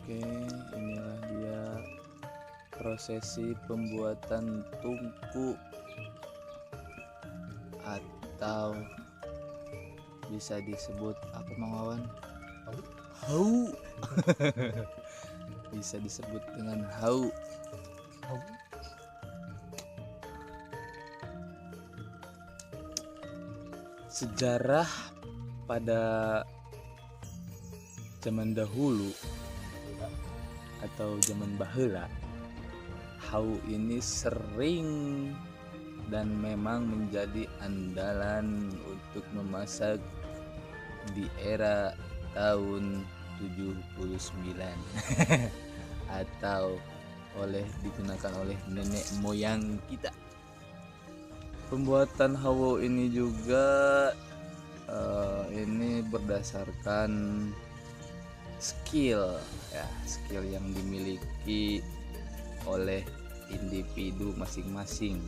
Oke, inilah dia prosesi pembuatan tungku atau bisa disebut apa Mang Wawan? Hau. Bisa disebut dengan hau. Sejarah pada zaman dahulu atau zaman baheula, hau ini sering dan memang menjadi andalan untuk memasak di era tahun 79 atau digunakan oleh nenek moyang kita. Pembuatan hawo ini juga ini berdasarkan skill yang dimiliki oleh individu masing-masing.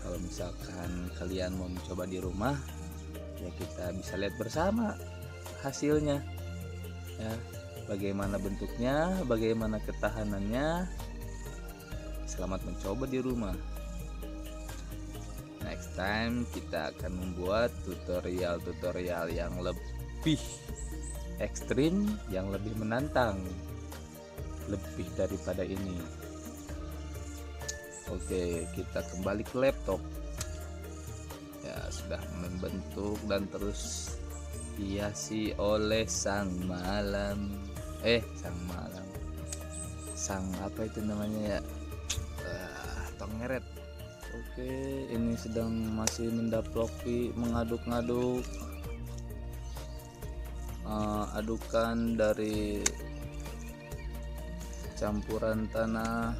Kalau misalkan kalian mau mencoba di rumah, ya kita bisa lihat bersama hasilnya ya, bagaimana bentuknya, bagaimana ketahanannya. Selamat mencoba di rumah. Next time kita akan membuat tutorial yang lebih ekstrim, yang lebih menantang, lebih daripada ini. Oke, kita kembali ke laptop. Ya, sudah membentuk dan terus hiasi oleh sang apa itu namanya ya, tongeret. Oke, ini sedang masih mengaduk-ngaduk adukan dari campuran tanah.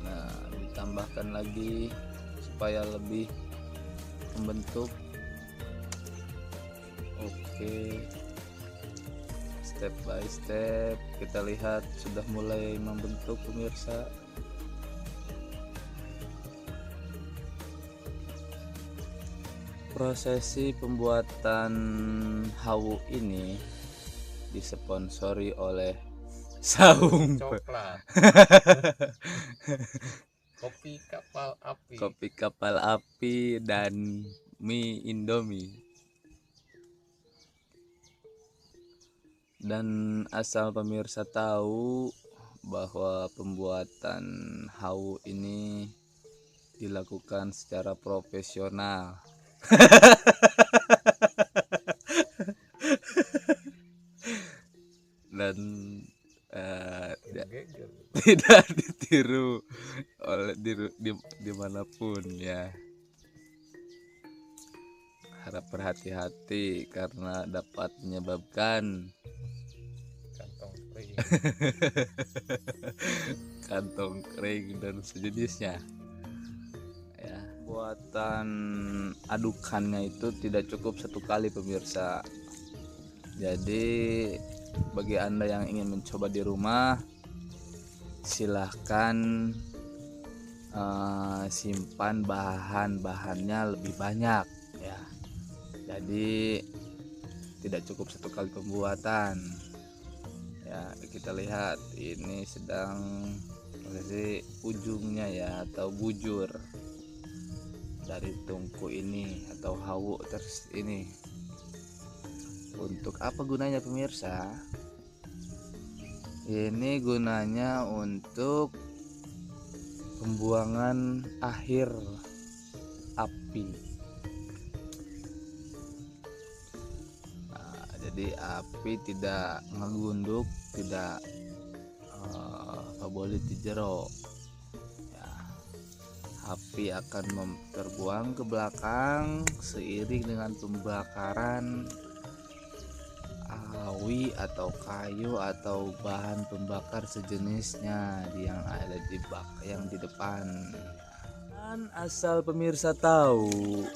Nah, ditambahkan lagi supaya lebih membentuk. Oke, step by step kita lihat sudah mulai membentuk, pemirsa. Prosesi pembuatan hawu ini disponsori oleh Saung coklat. Kopi kapal api dan mie Indomie. Dan asal pemirsa tahu bahwa pembuatan hawu ini dilakukan secara profesional. Dan tidak ditiru oleh dimanapun ya. Harap berhati-hati karena dapat menyebabkan kantong kering dan sejenisnya ya. Buatan adukannya itu tidak cukup satu kali, pemirsa. Jadi bagi Anda yang ingin mencoba di rumah, silahkan simpan bahan-bahannya lebih banyak ya. Jadi tidak cukup satu kali pembuatan ya. Kita lihat ini sedang prosesi ujungnya ya, atau bujur dari tungku ini atau hawu terus ini. Untuk apa gunanya, pemirsa? Ini gunanya untuk pembuangan akhir api. Nah, jadi api tidak ngegunduk, tidak boleh dijero ya. Api akan terbuang ke belakang seiring dengan pembakaran awi atau kayu atau bahan pembakar sejenisnya yang ada di depan. Dan asal pemirsa tahu,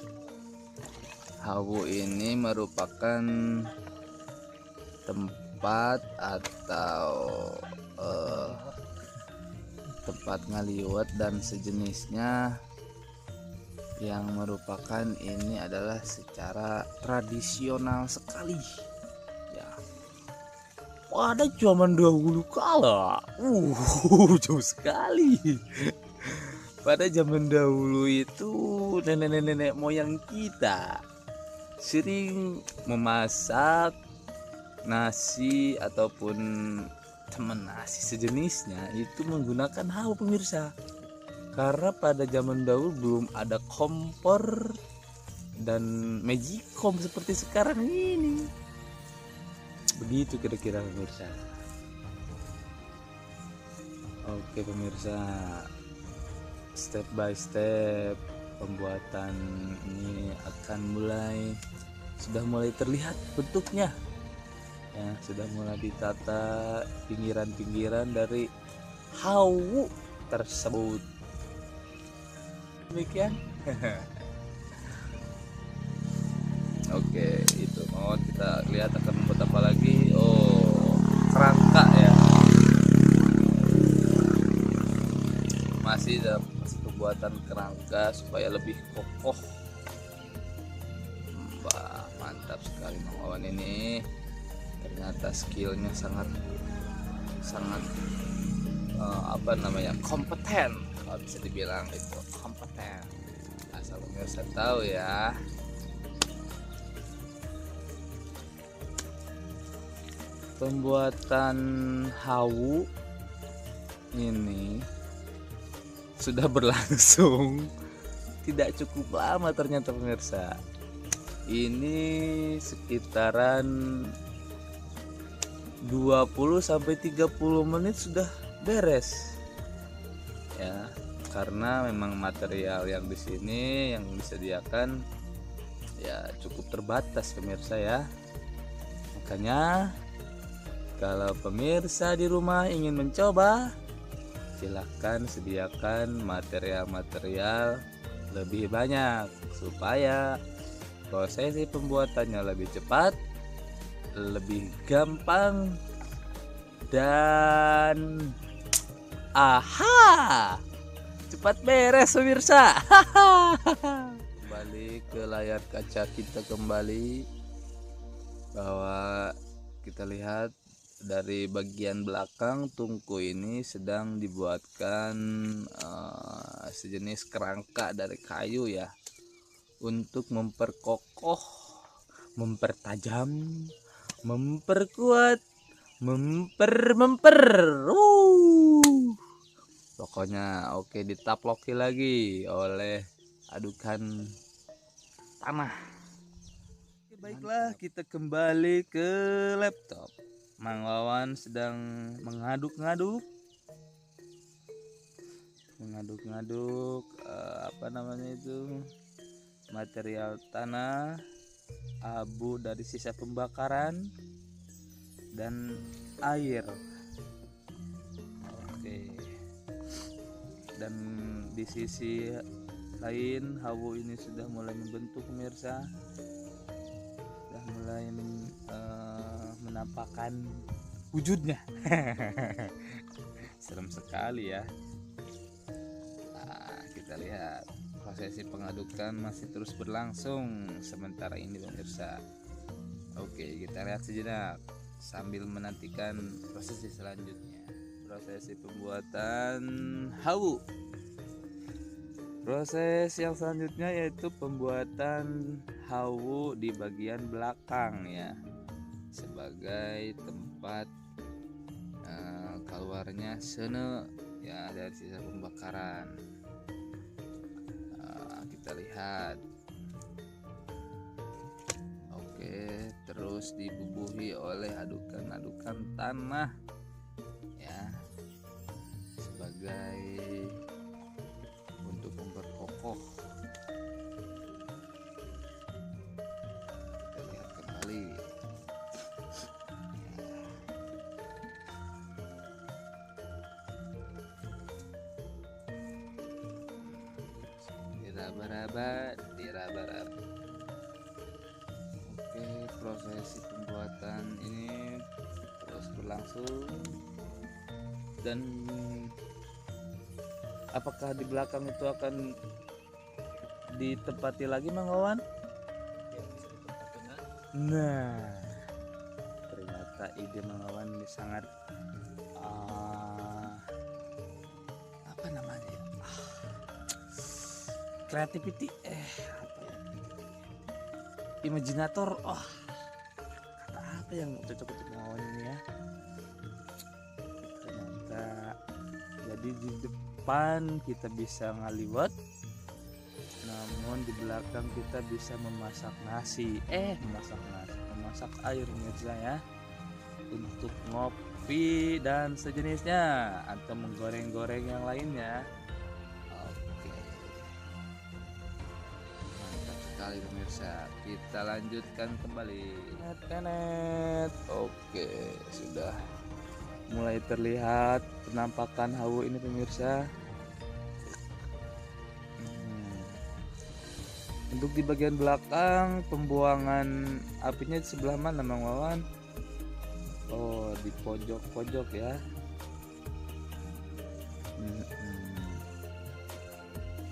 hawu ini merupakan tempat atau tempat ngaliwat dan sejenisnya yang merupakan ini adalah secara tradisional sekali ya. pada zaman dahulu kala. Jauh sekali. Pada zaman dahulu itu nenek-nenek moyang kita sering memasak nasi ataupun teman nasi sejenisnya itu menggunakan hawu pemirsa. Karena pada zaman dahulu belum ada kompor dan magicom seperti sekarang ini. Begitu kira-kira pemirsa. Oke pemirsa, step by step pembuatan ini akan sudah mulai terlihat bentuknya ya, sudah mulai ditata pinggiran-pinggiran dari hawu tersebut. Demikian. Oke, itu mohon kita lihat akan membuat apa lagi. Oh, kerangka ya, masih dalam pembuatan kerangka supaya lebih kokoh. Wah, mantap sekali Mang Wawan ini, ternyata skillnya sangat kompeten, kalau bisa dibilang itu kompeten, asal pemirsa tahu ya. Pembuatan hawu ini sudah berlangsung tidak cukup lama ternyata pemirsa. Ini sekitaran 20 sampai 30 menit sudah beres. Ya, karena memang material yang di sini yang disediakan ya cukup terbatas pemirsa ya. Makanya kalau pemirsa di rumah ingin mencoba, silahkan sediakan material-material lebih banyak supaya prosesi pembuatannya lebih cepat, lebih gampang, dan cepat beres pemirsa. Kembali ke layar kaca kita kembali, bahwa kita lihat dari bagian belakang tungku ini sedang dibuatkan sejenis kerangka dari kayu ya, untuk memperkokoh, mempertajam, memperkuat, pokoknya oke, ditaploki lagi oleh adukan tanah. Baiklah, kita kembali ke laptop. Mang Wawan sedang mengaduk-ngaduk material tanah, abu dari sisa pembakaran, dan air. Oke. Dan di sisi lain hawu ini sudah mulai membentuk pemirsa, sudah mulai menampakkan wujudnya. Serem sekali ya. Nah, kita lihat prosesi pengadukan masih terus berlangsung sementara ini pemirsa. Oke, kita lihat sejenak sambil menantikan prosesi selanjutnya, prosesi pembuatan hawu. Proses yang selanjutnya yaitu pembuatan hawu di bagian belakang ya, sebagai tempat keluarnya sene ya dari sisa pembakaran. Kita lihat. Oke, terus dibubuhi oleh adukan-adukan tanah ya, sebagai untuk memperkokoh. Kita lihat kembali. Diraba-raba. Oke, prosesi pembuatan ini terus berlangsung. Dan apakah di belakang itu akan ditempati lagi Mang Wawan? Nah, ternyata ternyata ide melawan ini sangat apa namanya ya? Creativity apa ya? Imaginator. Kata apa yang cocok untuk melawan ini ya? Ternyata jadi di depan kita bisa ngaliwat, namun di belakang kita bisa memasak nasi. Memasak air mirza ya, untuk ngopi dan sejenisnya atau menggoreng-goreng yang lainnya. Oke, mantap sekali pemirsa. Kita lanjutkan kembali. Oke, sudah mulai terlihat penampakan hawu ini pemirsa. Untuk di bagian belakang pembuangan apinya di sebelah mana Mang Wawan? Oh, di pojok-pojok ya.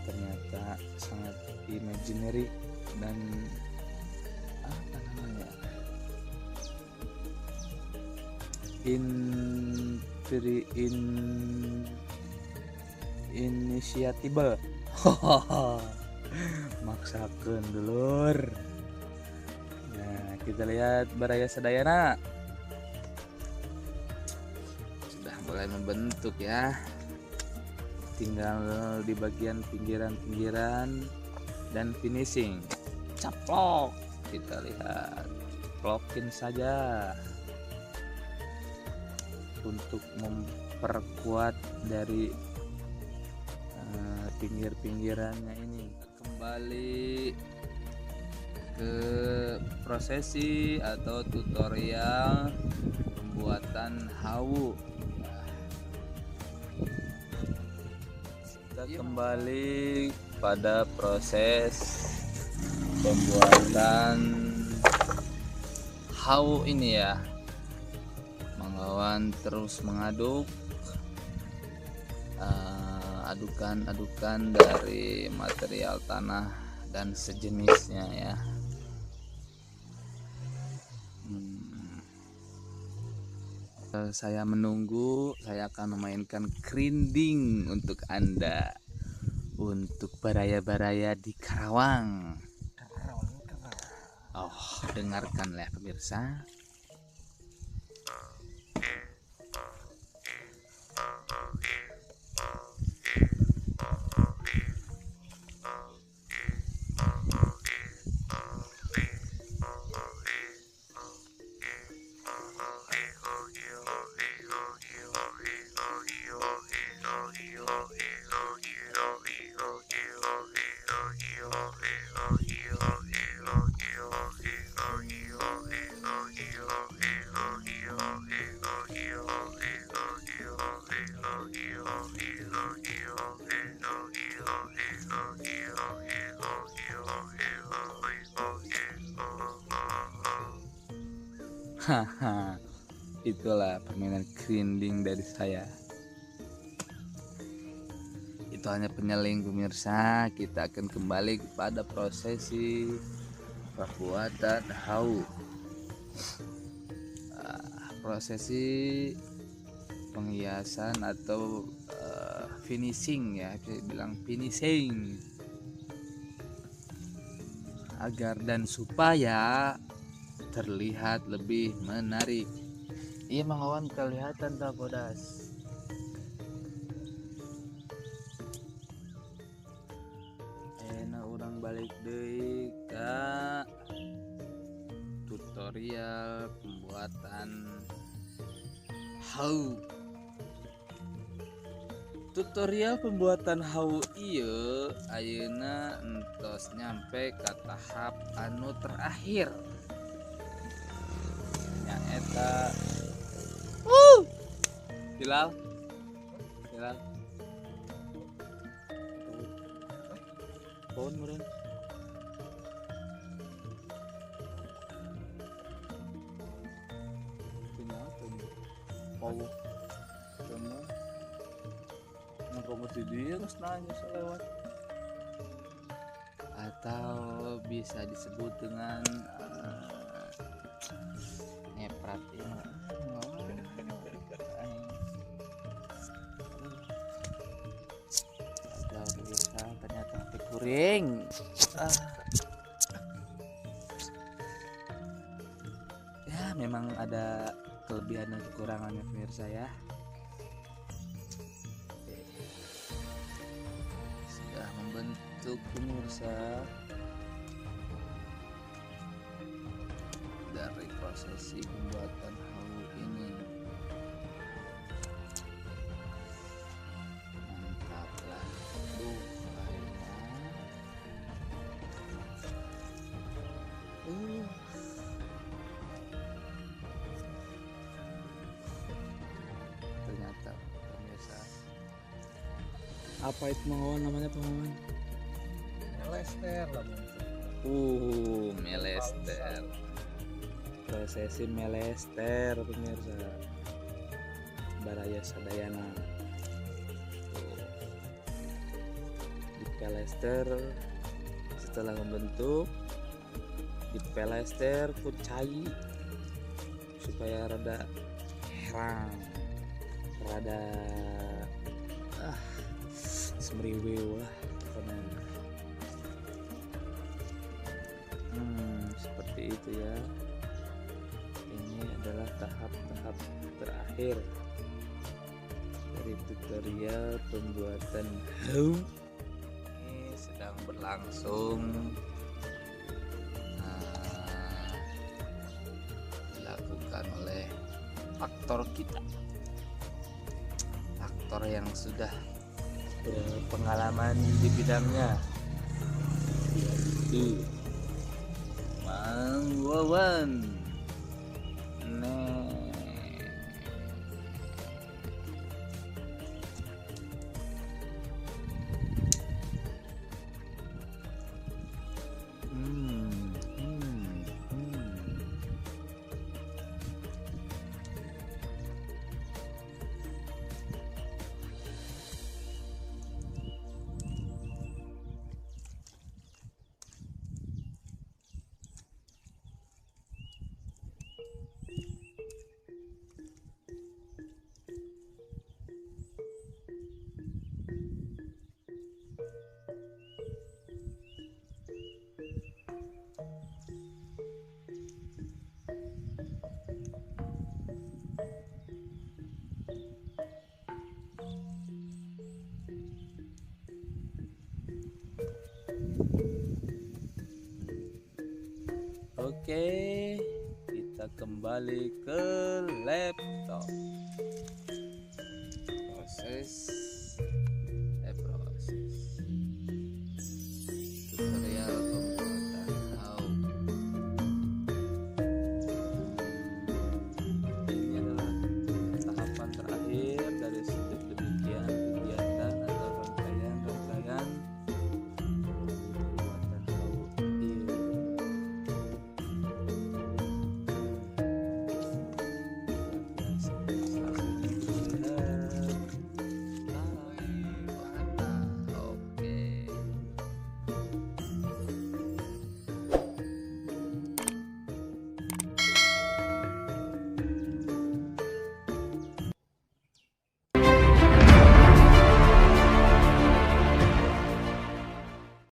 Ternyata sangat imaginary dan apa namanya? Inisiatibel. Maksakeun dulur. Nah, kita lihat Baraya Sadayana sudah mulai membentuk ya. Tinggal di bagian pinggiran-pinggiran dan finishing. Caplok. Kita lihat. Plokin saja untuk memperkuat dari pinggir-pinggirannya ini. Kembali ke prosesi atau tutorial pembuatan hawu. Kita kembali pada proses pembuatan hawu ini ya. Mang Wawan terus mengaduk adukan dari material tanah dan sejenisnya ya. Saya menunggu, saya akan memainkan grinding untuk Anda, untuk baraya-baraya di Karawang. Dengarkanlah pemirsa. Itulah permainan grinding dari saya. Itu hanya penyeling pemirsa. Kita akan kembali kepada prosesi pembuatan hawu. Prosesi penghiasan atau finishing ya, bisa bilang finishing, agar dan supaya terlihat lebih menarik. Iya Mang Wawan kelihatan tak bodas. Enak orang balik deui ka tutorial pembuatan hawu. Tutorial pembuatan hawu ieu ayeuna entos nyampe ke tahap anu terakhir. Nyaeta Bilal pohon meureun punya apa sama ngomong di dia geus nanya selewat, atau bisa disebut dengan nyeprat ya. goreng. Ya memang ada kelebihan dan kekurangannya pemirsa ya. Sudah membentuk pemirsa. Dari prosesi pembuatan hawu ini mantaplah ternyata pemirsa. Apa itu Mawan namanya Mawan? Melester lah melester. Prosesi melester pemirsa. Baraya Sadayana. Dipelester setelah membentuk, dipelester kucai supaya rada herang, rada semriweu lah pokoknya. Seperti itu ya. Ini adalah tahap-tahap terakhir dari tutorial pembuatan hawu. Ini sedang berlangsung dilakukan oleh aktor kita, aktor yang sudah berpengalaman di bidangnya, yaitu Mang Wawan. Oke, kita kembali ke laptop. Proses